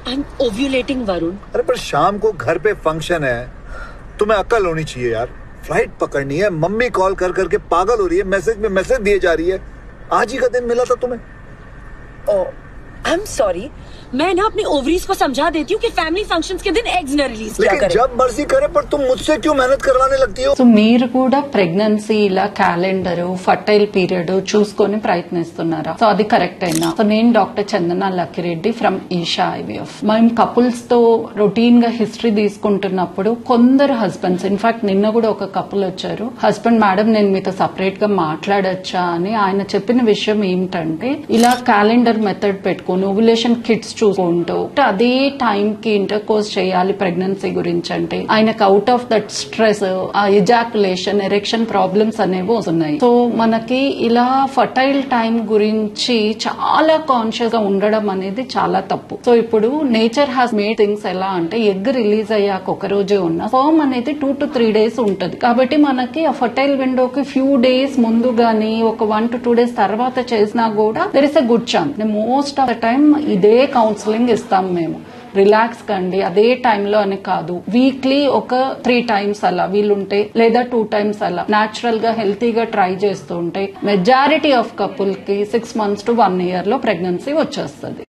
I'm ovulating, Varun. अरे पर शाम को घर पे फंक्शन है, तुम्हें अक्ल होनी चाहिए यार. फ्लाइट पकड़नी है, मम्मी कॉल कर करके पागल हो रही है, मैसेज में मैसेज दिए जा रही है. आज ही का दिन मिला था तुम्हें. Oh, I'm sorry. मैं ना अपनी ओवरीज को समझा देती हूँ कि फैमिली फंक्शंस के दिन एग्स न रिलीज किया करें. जब मर्जी करे, पर तुम मुझसे क्यों मेहनत करवाने लगती हो? సో మీరు కూడా ప్రెగ్నెన్సీ ఇలా క్యాలెండర్ ఫర్టైల్ పీరియడ్ చూసుకొని ప్రయత్నిస్తున్నారా? సో అది కరెక్ట్ అయినా? సో నేను doctor Chandana Lakkireddy from Eesha IVF. మేము కపుల్స్ తో రొటీన్ గా హిస్టరీ తీసుకుంటున్నప్పుడు కొందరు హస్బెండ్స్, ఇన్ఫాక్ట్ నిన్న కూడా ఒక కపుల్ వచ్చారు. హస్బెండ్, మేడం నేను మీతో సపరేట్ గా మాట్లాడొచ్చా అని. ఆయన చెప్పిన విషయం ఏమిటంటే, ఇలా క్యాలెండర్ మెథడ్ పెట్టుకుని ఓవ్యులేషన్ కిట్స్ చూసుకుంటూ అదే టైం కి ఇంటర్ కోర్స్ చేయాలి ప్రెగ్నెన్సీ గురించి అంటే ఆయనకు out of that stress, ejaculation, erection problems అనేవి వస్తున్నాయి. సో మనకి ఇలా ఫర్టైల్ టైం గురించి చాలా కాన్షియస్ గా ఉండడం అనేది చాలా తప్పు. సో ఇప్పుడు నేచర్ హాస్ మేడ్ థింగ్స్ ఎలా అంటే, ఎగ్ రిలీజ్ అయ్యాక ఒక రోజే ఉన్న ఫర్మ్ అనేది 2 to 3 days ఉంటది. కాబట్టి మనకి ఆ ఫర్టైల్ విండోకి ఫ్యూ డేస్ ముందు గానీ ఒక 1 to 2 days తర్వాత చేసినా కూడా there is a good chance. Most of the time ఇదే కౌన్సిలింగ్ ఇస్తాం మేము. రిలాక్స్ కండి, అదే టైంలో అని కాదు, వీక్లీ ఒక 3 times అలా వీలుంటే, లేదా 2 times అలా న్యాచురల్ గా హెల్తీగా ట్రై చేస్తూ ఉంటే మెజారిటీ ఆఫ్ కపుల్ కి 6 months to 1 year లో ప్రెగ్నెన్సీ వచ్చేస్తుంది.